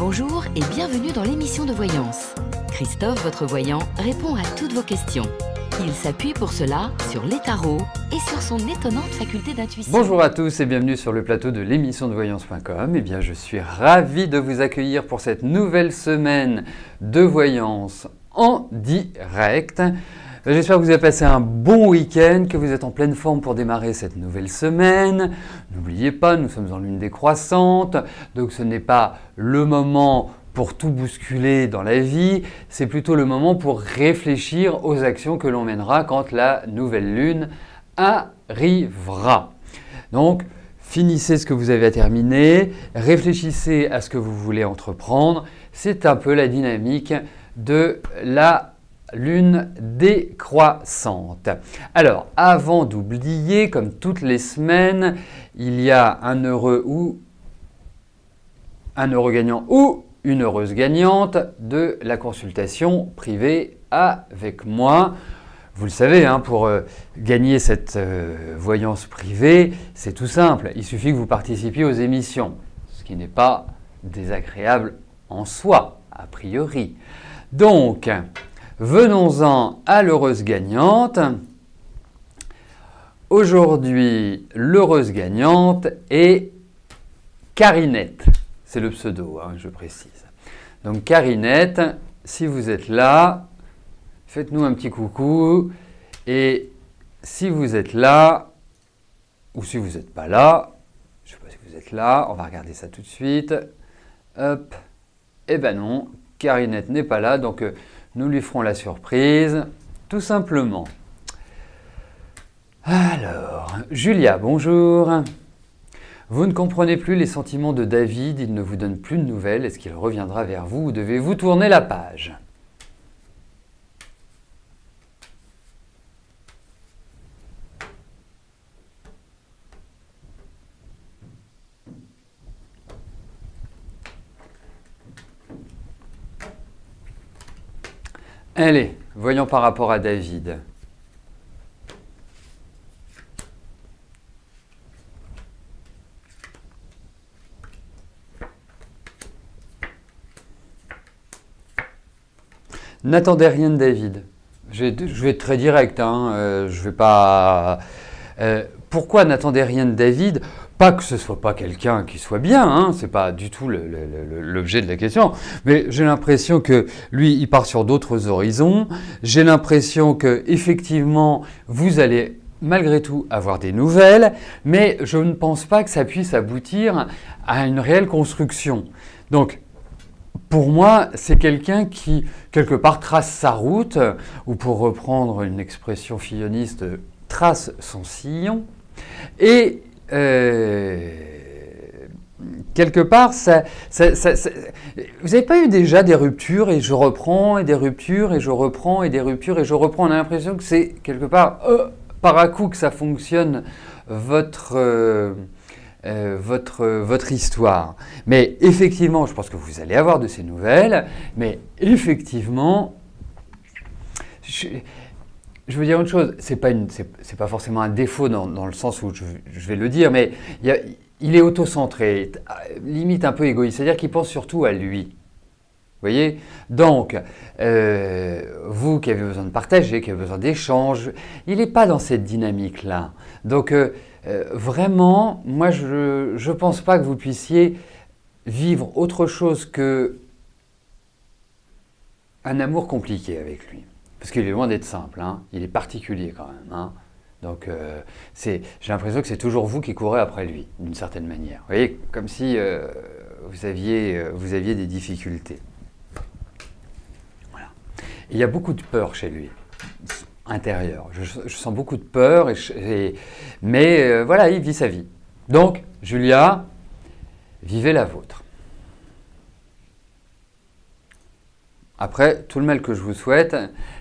Bonjour et bienvenue dans l'émission de voyance. Christophe, votre voyant, répond à toutes vos questions. Il s'appuie pour cela sur les tarots et sur son étonnante faculté d'intuition. Bonjour à tous et bienvenue sur le plateau de l'émission de voyance.com. Eh bien, je suis ravi de vous accueillir pour cette nouvelle semaine de voyance en direct. J'espère que vous avez passé un bon week-end, que vous êtes en pleine forme pour démarrer cette nouvelle semaine. N'oubliez pas, nous sommes en lune décroissante, donc ce n'est pas le moment pour tout bousculer dans la vie, c'est plutôt le moment pour réfléchir aux actions que l'on mènera quand la nouvelle lune arrivera. Donc, finissez ce que vous avez à terminer, réfléchissez à ce que vous voulez entreprendre. C'est un peu la dynamique de la lune décroissante. Alors, avant d'oublier, comme toutes les semaines, il y a un heureux gagnant ou une heureuse gagnante de la consultation privée avec moi. Vous le savez, pour gagner cette voyance privée, c'est tout simple. Il suffit que vous participiez aux émissions, ce qui n'est pas désagréable en soi, a priori. Donc, venons-en à l'heureuse gagnante. Aujourd'hui, l'heureuse gagnante est Carinette. C'est le pseudo, je précise. Donc Carinette, si vous êtes là, faites-nous un petit coucou. Et si vous êtes là, ou si vous n'êtes pas là, je ne sais pas si vous êtes là, on va regarder ça tout de suite. Hop, eh ben non, Carinette n'est pas là, donc nous lui ferons la surprise, tout simplement. Alors, Julia, bonjour. Vous ne comprenez plus les sentiments de David, il ne vous donne plus de nouvelles. Est-ce qu'il reviendra vers vous ou devez-vous tourner la page? Allez, voyons par rapport à David. N'attendez rien de David. Je vais être très direct. Je vais pas. Pourquoi n'attendez rien de David? Pas que ce soit pas quelqu'un qui soit bien, c'est pas du tout l'objet de la question. Mais j'ai l'impression que lui, il part sur d'autres horizons. J'ai l'impression que effectivement, vous allez malgré tout avoir des nouvelles, mais je ne pense pas que ça puisse aboutir à une réelle construction. Donc, pour moi, c'est quelqu'un qui, quelque part, trace sa route, ou pour reprendre une expression filloniste, trace son sillon. Et quelque part, vous n'avez pas eu déjà des ruptures et je reprends, et des ruptures et je reprends, et des ruptures et je reprends. On a l'impression que c'est quelque part, par à coup, que ça fonctionne votre histoire. Mais effectivement, je pense que vous allez avoir de ces nouvelles, mais effectivement, je veux dire une chose, c'est pas forcément un défaut dans le sens où je vais le dire, mais il est autocentré, limite un peu égoïste, c'est-à-dire qu'il pense surtout à lui. Vous voyez? Donc, vous qui avez besoin de partager, qui avez besoin d'échanges, il n'est pas dans cette dynamique-là. Donc, vraiment, moi, je ne pense pas que vous puissiez vivre autre chose que un amour compliqué avec lui. Parce qu'il est loin d'être simple, il est particulier quand même. Donc, j'ai l'impression que c'est toujours vous qui courez après lui, d'une certaine manière. Vous voyez, comme si vous aviez des difficultés. Voilà. Il y a beaucoup de peur chez lui. Intérieur. Je sens beaucoup de peur, mais voilà, il vit sa vie. Donc, Julia, vivez la vôtre. Après, tout le mal que je vous souhaite,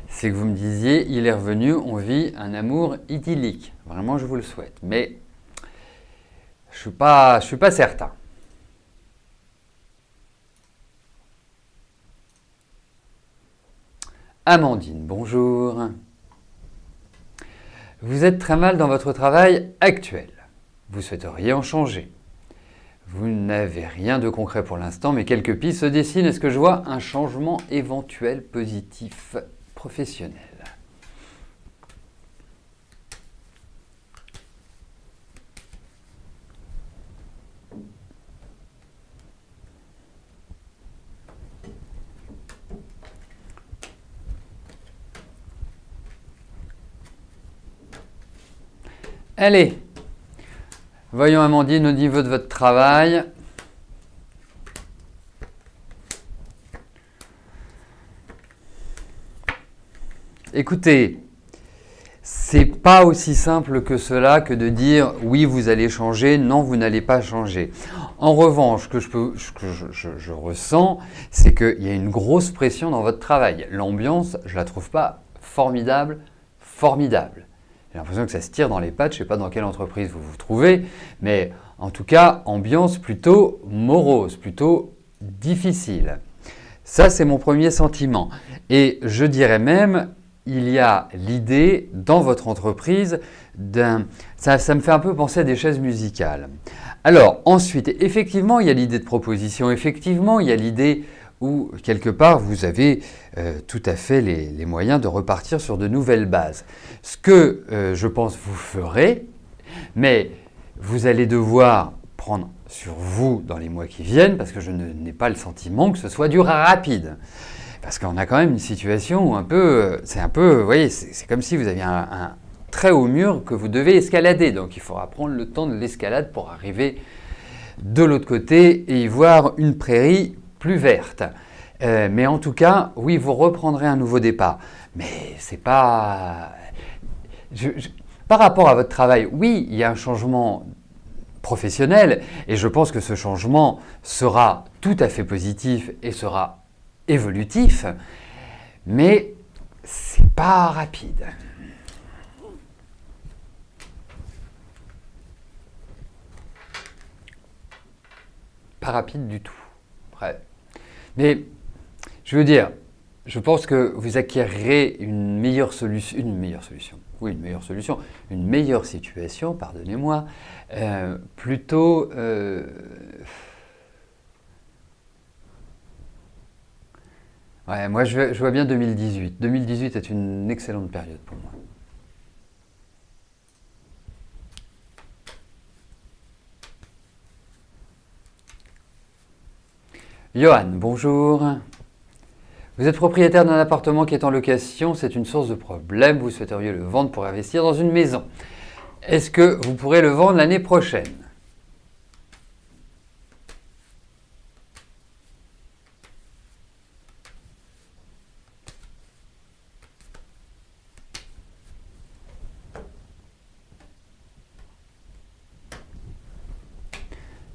c'est que vous me disiez, il est revenu, on vit un amour idyllique. Vraiment, je vous le souhaite. Mais je suis pas certain. Amandine, bonjour. Vous êtes très mal dans votre travail actuel. Vous souhaiteriez en changer. Vous n'avez rien de concret pour l'instant, mais quelques pistes se dessinent. Est-ce que je vois un changement éventuel positif professionnel? Allez, voyons Amandine au niveau de votre travail. Écoutez, c'est pas aussi simple que cela que de dire oui vous allez changer, non vous n'allez pas changer. En revanche, ce que je ressens, c'est qu'il y a une grosse pression dans votre travail. L'ambiance, je la trouve pas formidable, formidable. J'ai l'impression que ça se tire dans les pattes, je ne sais pas dans quelle entreprise vous vous trouvez, mais en tout cas, ambiance plutôt morose, plutôt difficile. Ça, c'est mon premier sentiment. Et je dirais même, il y a l'idée dans votre entreprise ça me fait un peu penser à des chaises musicales. Alors, ensuite, effectivement, il y a l'idée de proposition, effectivement, il y a l'idée où, quelque part, vous avez tout à fait les moyens de repartir sur de nouvelles bases. Ce que je pense vous ferez, mais vous allez devoir prendre sur vous dans les mois qui viennent, parce que je n'ai pas le sentiment que ce soit du rapide. Parce qu'on a quand même une situation où vous voyez, c'est comme si vous aviez un très haut mur que vous devez escalader. Donc il faudra prendre le temps de l'escalade pour arriver de l'autre côté et y voir une prairie plus verte. Mais en tout cas, oui, vous reprendrez un nouveau départ. Mais c'est pas... Par rapport à votre travail, oui, il y a un changement professionnel et je pense que ce changement sera tout à fait positif et sera évolutif, mais c'est pas rapide. Pas rapide du tout. Ouais. Mais je veux dire, je pense que vous acquérerez une meilleure situation, pardonnez-moi, plutôt ouais, moi je vois bien 2018. 2018 est une excellente période pour moi. Johan, bonjour. Vous êtes propriétaire d'un appartement qui est en location, c'est une source de problème, vous souhaiteriez le vendre pour investir dans une maison. Est-ce que vous pourrez le vendre l'année prochaine?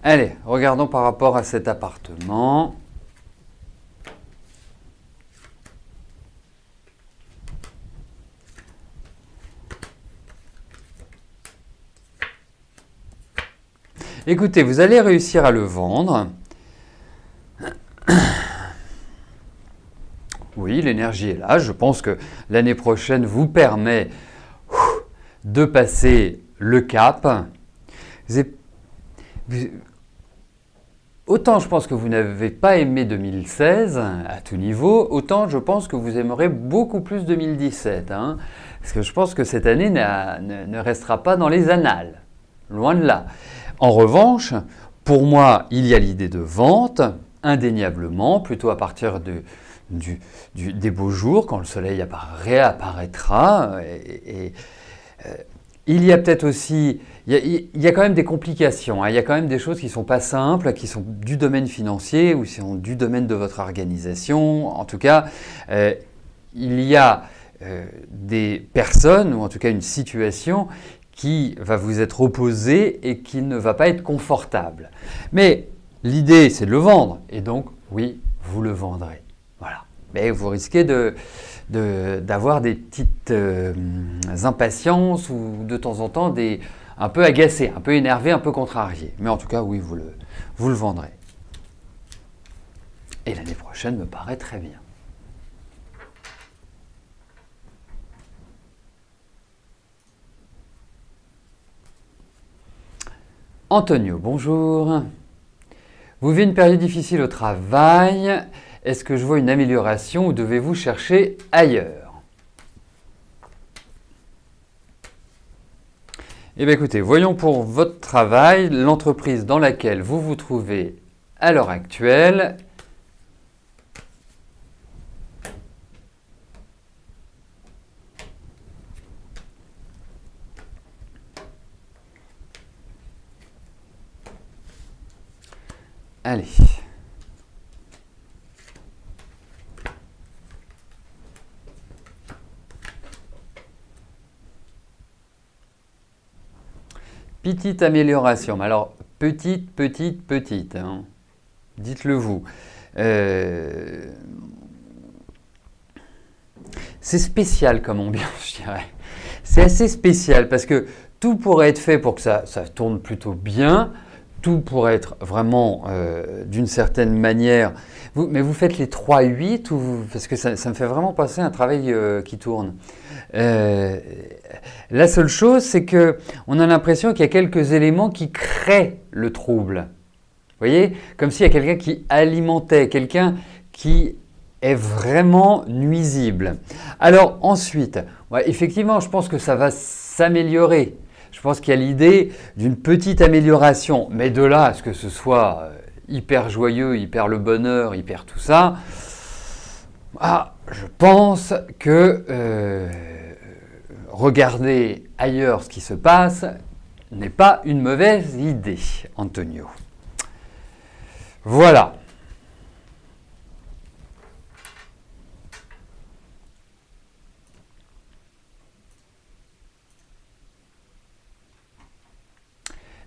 Allez, regardons par rapport à cet appartement. Écoutez, vous allez réussir à le vendre. Oui, l'énergie est là. Je pense que l'année prochaine vous permet de passer le cap. Autant je pense que vous n'avez pas aimé 2016 à tout niveau, autant je pense que vous aimerez beaucoup plus 2017. Hein, parce que je pense que cette année ne restera pas dans les annales. Loin de là. En revanche, pour moi, il y a l'idée de vente, indéniablement, plutôt à partir des beaux jours, quand le soleil réapparaîtra. Il y a peut-être aussi, il y a quand même des complications, hein, il y a quand même des choses qui ne sont pas simples, qui sont du domaine financier ou qui sont du domaine de votre organisation. En tout cas, il y a des personnes, ou en tout cas une situation, qui va vous être opposée et qui ne va pas être confortable. Mais l'idée, c'est de le vendre. Et donc, oui, vous le vendrez. Voilà. Mais vous risquez d'avoir des petites impatiences ou de temps en temps un peu agacé, un peu énervé, un peu contrarié. Mais en tout cas, oui, vous le vendrez. Et l'année prochaine me paraît très bien. Antonio, bonjour. Vous vivez une période difficile au travail. Est-ce que je vois une amélioration ou devez-vous chercher ailleurs? Eh bien écoutez, voyons pour votre travail, l'entreprise dans laquelle vous vous trouvez à l'heure actuelle. Allez. Petite amélioration. Mais alors, petite, hein. Dites-le vous. C'est spécial comme ambiance, je dirais. C'est assez spécial parce que tout pourrait être fait pour que ça tourne plutôt bien. Tout pourrait être vraiment d'une certaine manière. Mais vous faites les 3-8 parce que ça me fait vraiment passer un travail qui tourne. La seule chose, c'est qu'on a l'impression qu'il y a quelques éléments qui créent le trouble. Vous voyez? Comme s'il y a quelqu'un qui alimentait, quelqu'un qui est vraiment nuisible. Alors ensuite, ouais, effectivement, je pense que ça va s'améliorer. Je pense qu'il y a l'idée d'une petite amélioration, mais de là à ce que ce soit hyper joyeux, hyper le bonheur, hyper tout ça, je pense que regarder ailleurs ce qui se passe n'est pas une mauvaise idée, Antonio. Voilà.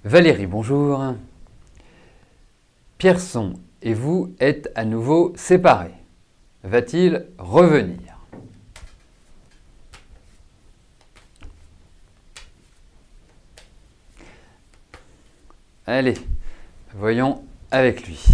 Valérie, bonjour. Pierson et vous êtes à nouveau séparés. Va-t-il revenir? Allez, voyons avec lui.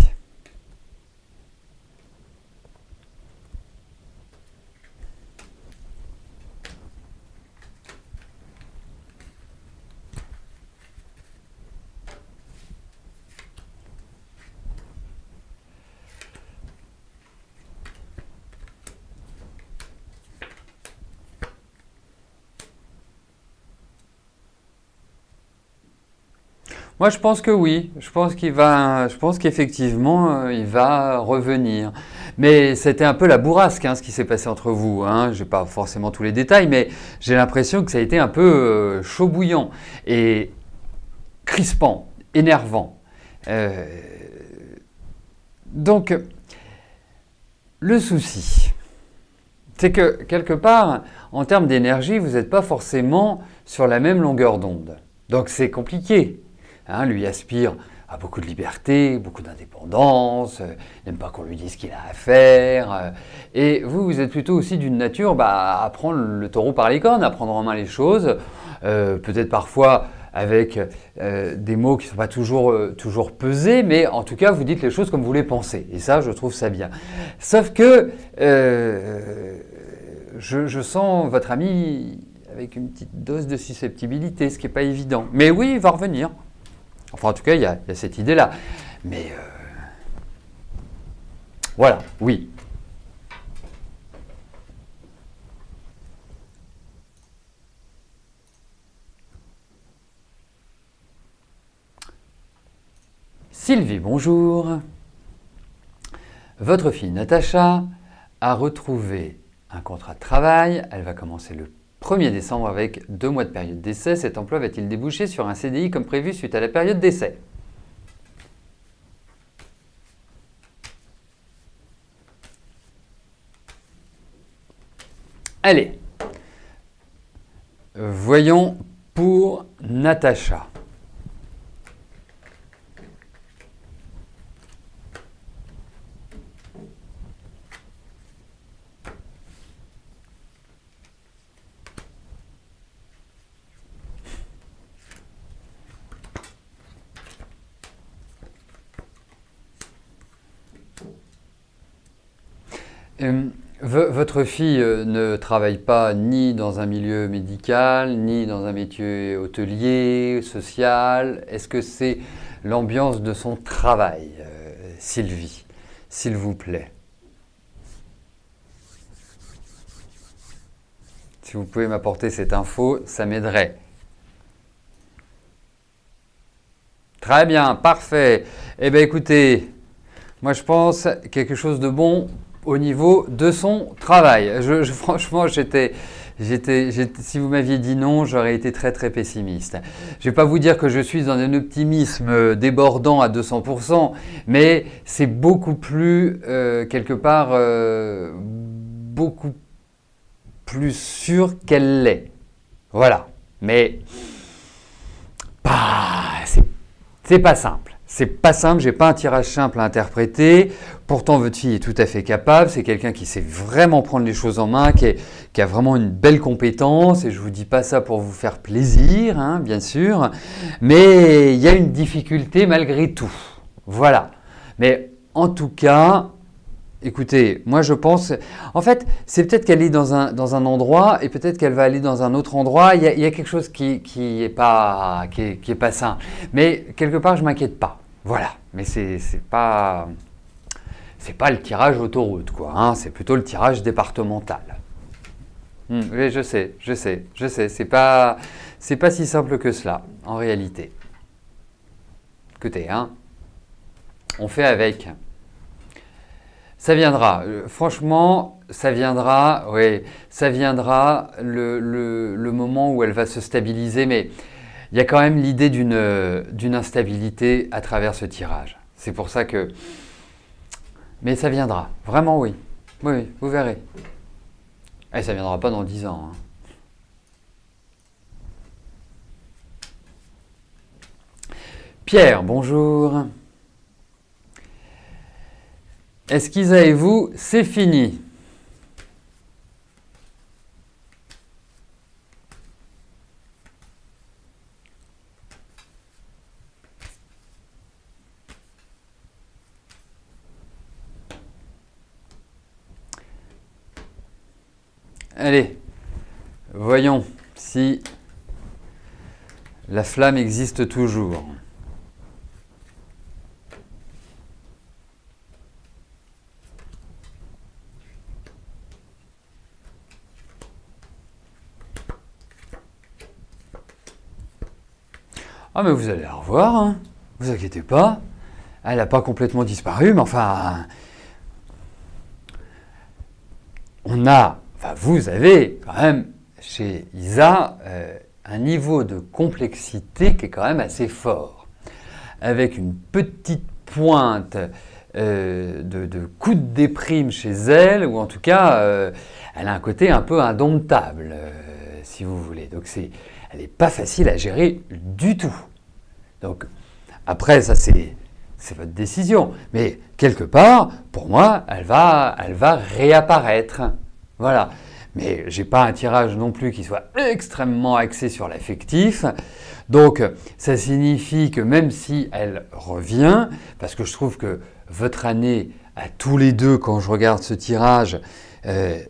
Moi, je pense que oui. Je pense qu'effectivement, il va revenir. Mais c'était un peu la bourrasque, hein, ce qui s'est passé entre vous. Hein. Je n'ai pas forcément tous les détails, mais j'ai l'impression que ça a été un peu chaud bouillant et crispant, énervant. Donc, le souci, c'est que quelque part, en termes d'énergie, vous n'êtes pas forcément sur la même longueur d'onde. Donc, c'est compliqué. Hein, lui aspire à beaucoup de liberté, beaucoup d'indépendance, n'aime pas qu'on lui dise ce qu'il a à faire. Et vous êtes plutôt aussi d'une nature à prendre le taureau par les cornes, à prendre en main les choses, peut-être parfois avec des mots qui ne sont pas toujours pesés, mais en tout cas, vous dites les choses comme vous les pensez. Et ça, je trouve ça bien. Sauf que je sens votre ami avec une petite dose de susceptibilité, ce qui n'est pas évident. Mais oui, il va revenir. Enfin, en tout cas, il y a cette idée-là. Mais voilà, oui. Sylvie, bonjour. Votre fille Natacha a retrouvé un contrat de travail. Elle va commencer le 1er décembre avec 2 mois de période d'essai. Cet emploi va-t-il déboucher sur un CDI comme prévu suite à la période d'essai? Allez, voyons pour Natacha. Votre fille ne travaille pas ni dans un milieu médical, ni dans un métier hôtelier, social. Est-ce que c'est l'ambiance de son travail Sylvie, s'il vous plaît. Si vous pouvez m'apporter cette info, ça m'aiderait. Très bien, parfait. Eh bien écoutez, moi je pense quelque chose de bon au niveau de son travail. Franchement, si vous m'aviez dit non, j'aurais été très très pessimiste. Je ne vais pas vous dire que je suis dans un optimisme débordant à 200%, mais c'est beaucoup plus, quelque part, beaucoup plus sûr qu'elle l'est. Voilà. Mais c'est pas simple. C'est pas simple, j'ai pas un tirage simple à interpréter. Pourtant, votre fille est tout à fait capable. C'est quelqu'un qui sait vraiment prendre les choses en main, qui a vraiment une belle compétence. Et je vous dis pas ça pour vous faire plaisir, hein, bien sûr. Mais il y a une difficulté malgré tout. Voilà. Mais en tout cas, écoutez, moi je pense, en fait, c'est peut-être qu'elle est dans un endroit et peut-être qu'elle va aller dans un autre endroit. Il y a quelque chose qui est pas sain. Mais quelque part, je m'inquiète pas. Voilà. Mais c'est pas le tirage autoroute, quoi. Hein. C'est plutôt le tirage départemental. Oui, je sais. C'est pas si simple que cela, en réalité. Écoutez, hein, on fait avec. Ça viendra, franchement, ça viendra, oui, ça viendra le moment où elle va se stabiliser, mais il y a quand même l'idée d'une instabilité à travers ce tirage. C'est pour ça que... Mais ça viendra, vraiment oui, oui, vous verrez. Et ça ne viendra pas dans 10 ans. Hein. Pierre, bonjour. Esquisa et vous, c'est fini. Allez, voyons si la flamme existe toujours. Ah mais vous allez la revoir, hein. Vous inquiétez pas. Elle n'a pas complètement disparu, mais enfin... vous avez quand même chez Isa un niveau de complexité qui est quand même assez fort. Avec une petite pointe de coup de déprime chez elle, ou en tout cas, elle a un côté un peu indomptable, si vous voulez. Donc elle n'est pas facile à gérer du tout. Donc après, ça c'est votre décision. Mais quelque part, pour moi, elle va réapparaître. Voilà. Mais je n'ai pas un tirage non plus qui soit extrêmement axé sur l'affectif. Donc ça signifie que même si elle revient, parce que je trouve que votre année à tous les deux, quand je regarde ce tirage, cette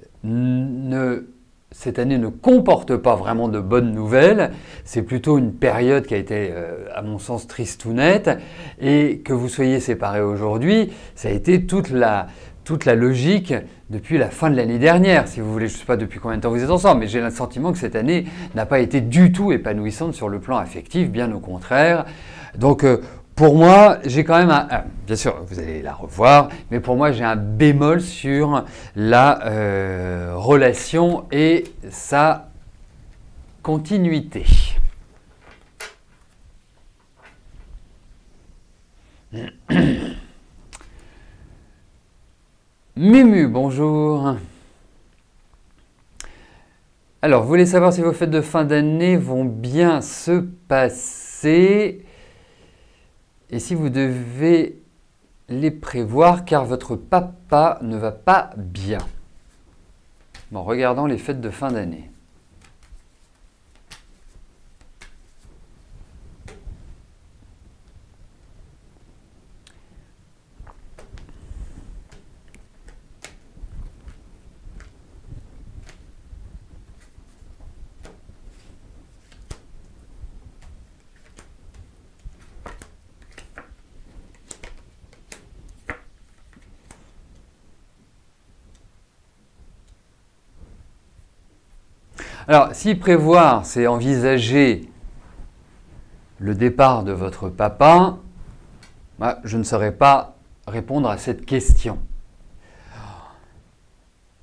année ne comporte pas vraiment de bonnes nouvelles. C'est plutôt une période qui a été, à mon sens, tristounette. Et que vous soyez séparés aujourd'hui, ça a été toute la logique depuis la fin de l'année dernière, si vous voulez. Je ne sais pas depuis combien de temps vous êtes ensemble, mais j'ai le sentiment que cette année n'a pas été du tout épanouissante sur le plan affectif, bien au contraire. Donc, pour moi, j'ai quand même bien sûr, vous allez la revoir, mais pour moi, j'ai un bémol sur la relation et sa continuité. Mumu, bonjour. Alors, vous voulez savoir si vos fêtes de fin d'année vont bien se passer et si vous devez les prévoir car votre papa ne va pas bien. En regardant les fêtes de fin d'année. Alors, si prévoir, c'est envisager le départ de votre papa, je ne saurais pas répondre à cette question.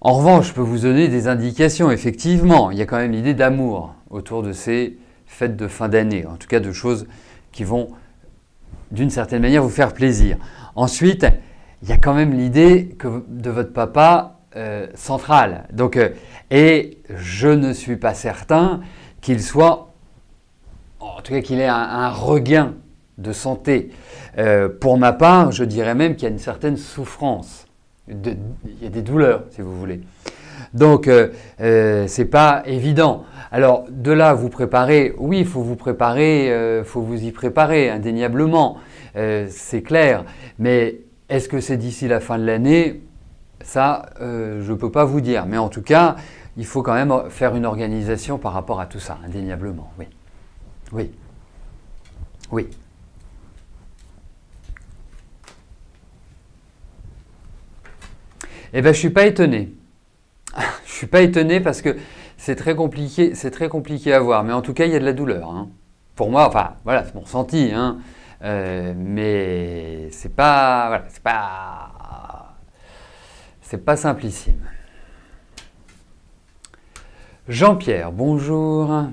En revanche, je peux vous donner des indications. Effectivement, il y a quand même l'idée d'amour autour de ces fêtes de fin d'année, en tout cas de choses qui vont d'une certaine manière vous faire plaisir. Ensuite, il y a quand même l'idée de votre papa central. Donc, et je ne suis pas certain qu'il soit, en tout cas qu'il ait un regain de santé. Pour ma part, je dirais même qu'il y a une certaine souffrance. Il y a des douleurs, si vous voulez. Donc, c'est pas évident. Alors, de là, vous préparer, oui, il faut vous préparer, faut vous y préparer, indéniablement, c'est clair. Mais est-ce que c'est d'ici la fin de l'année? Ça, je ne peux pas vous dire. Mais en tout cas, il faut quand même faire une organisation par rapport à tout ça, indéniablement, oui. Oui. Oui. Eh bien, je ne suis pas étonné. Je ne suis pas étonné parce que c'est très compliqué à voir. Mais en tout cas, il y a de la douleur. Hein. Pour moi, enfin, voilà, c'est mon ressenti. Hein. Mais c'est pas, voilà, c'est pas simplissime. Jean-Pierre, bonjour.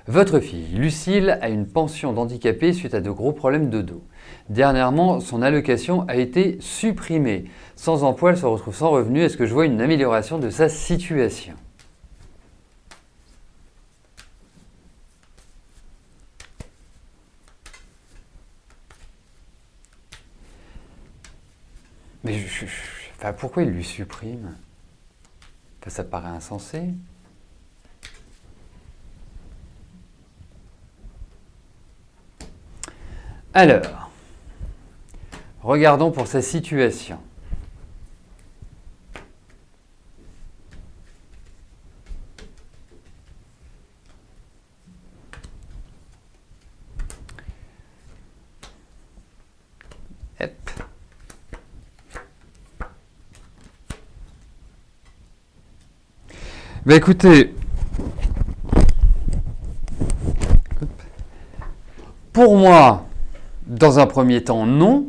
Votre fille, Lucille, a une pension d'handicapé suite à de gros problèmes de dos. Dernièrement, son allocation a été supprimée. Sans emploi, elle se retrouve sans revenu. Est-ce que je vois une amélioration de sa situation? Mais enfin, pourquoi il lui supprime? Enfin, ça paraît insensé. Alors, regardons pour sa situation. Hop. Ben écoutez, pour moi, dans un premier temps, non.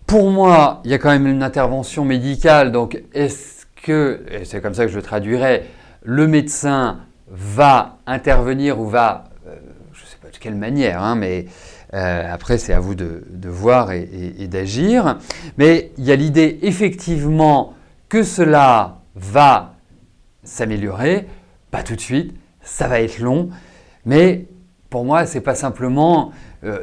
Pour moi, il y a quand même une intervention médicale. Donc, est-ce que, et c'est comme ça que je traduirais, le médecin va intervenir ou va, je ne sais pas de quelle manière, hein, mais après c'est à vous de voir et d'agir. Mais il y a l'idée effectivement que cela va s'améliorer, pas tout de suite, ça va être long, mais pour moi, ce n'est pas simplement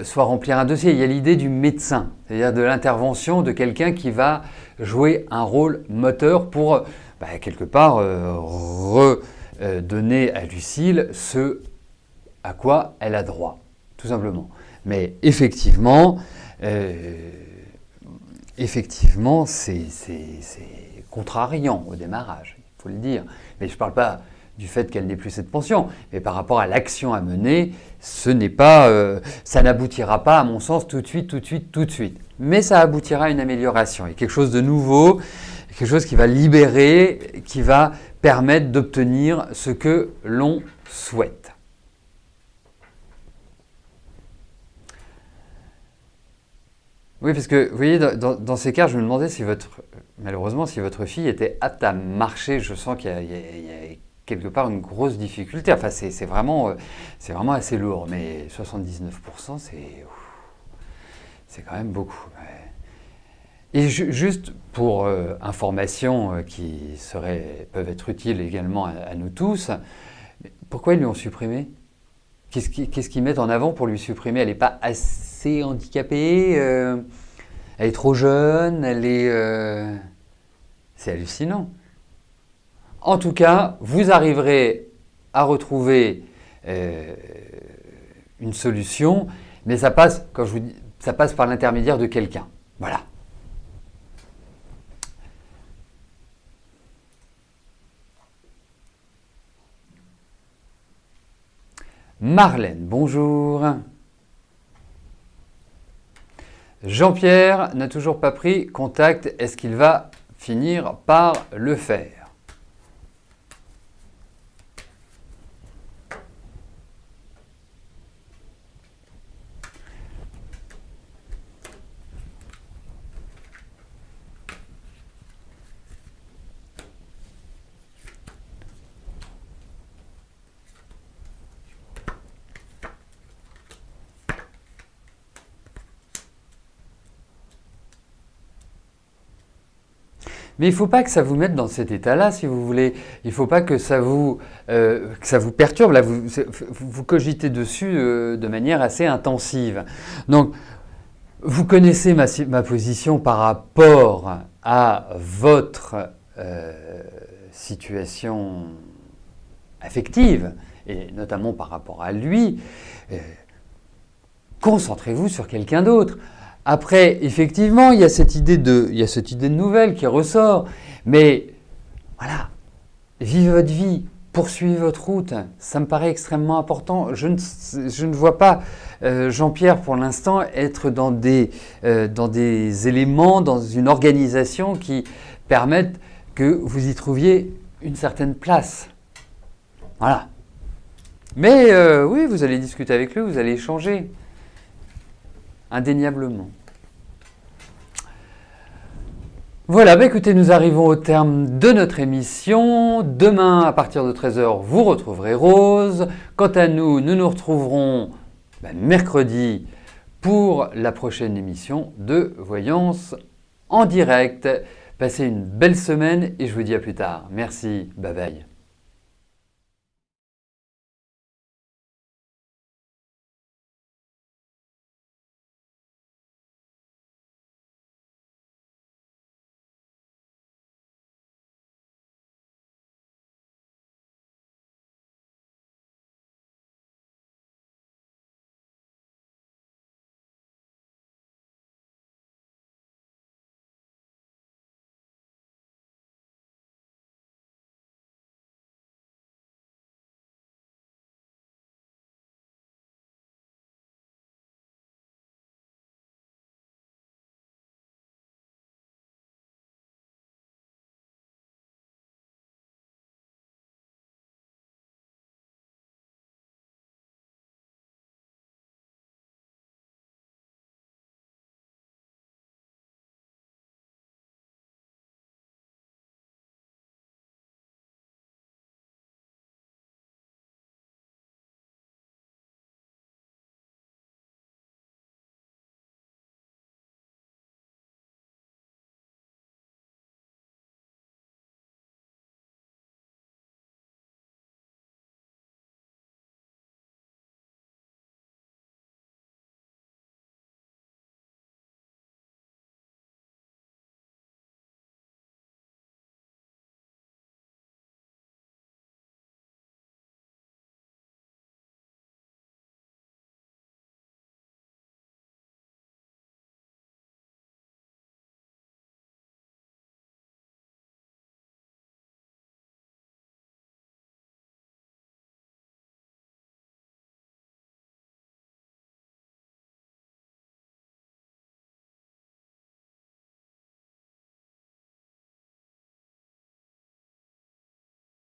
soit remplir un dossier. Il y a l'idée du médecin, c'est-à-dire de l'intervention de quelqu'un qui va jouer un rôle moteur pour, quelque part, redonner à Lucille ce à quoi elle a droit, tout simplement. Mais effectivement, c'est contrariant au démarrage, il faut le dire. Mais je ne parle pas du fait qu'elle n'ait plus cette pension, mais par rapport à l'action à mener, ce n'est pas, ça n'aboutira pas à mon sens tout de suite. Mais ça aboutira à une amélioration et quelque chose de nouveau, quelque chose qui va libérer, qui va permettre d'obtenir ce que l'on souhaite. Oui, parce que vous voyez, dans ces cas, je me demandais si malheureusement, si votre fille était apte à marcher. Je sens qu'il y a quelque part une grosse difficulté. Enfin, c'est vraiment assez lourd, mais 79%, c'est quand même beaucoup. Et juste pour information qui peuvent être utiles également à nous tous, pourquoi ils lui ont supprimé? Qu'est-ce qu'ils mettent en avant pour lui supprimer? Elle n'est pas assez handicapée, elle est trop jeune, c'est hallucinant. En tout cas, vous arriverez à retrouver une solution, mais ça passe, quand je vous dis, ça passe par l'intermédiaire de quelqu'un. Voilà. Marlène, bonjour. Jean-Pierre n'a toujours pas pris contact. Est-ce qu'il va finir par le faire? Mais il ne faut pas que ça vous mette dans cet état-là, si vous voulez. Il ne faut pas que ça vous perturbe. Là, vous cogitez dessus de manière assez intensive. Donc, vous connaissez ma position par rapport à votre situation affective, et notamment par rapport à lui. Concentrez-vous sur quelqu'un d'autre. Après, effectivement, il y a cette idée de nouvelle qui ressort, mais voilà, vivez votre vie, poursuivez votre route, ça me paraît extrêmement important. Je ne vois pas Jean-Pierre pour l'instant être dans des éléments, dans une organisation qui permettent que vous y trouviez une certaine place. Voilà. Mais oui, vous allez discuter avec lui, vous allez échanger. Indéniablement. Voilà, bah écoutez, nous arrivons au terme de notre émission. Demain, à partir de 13 h, vous retrouverez Rose. Quant à nous, nous nous retrouverons mercredi pour la prochaine émission de Voyance en direct. Passez une belle semaine et je vous dis à plus tard. Merci, bye bye.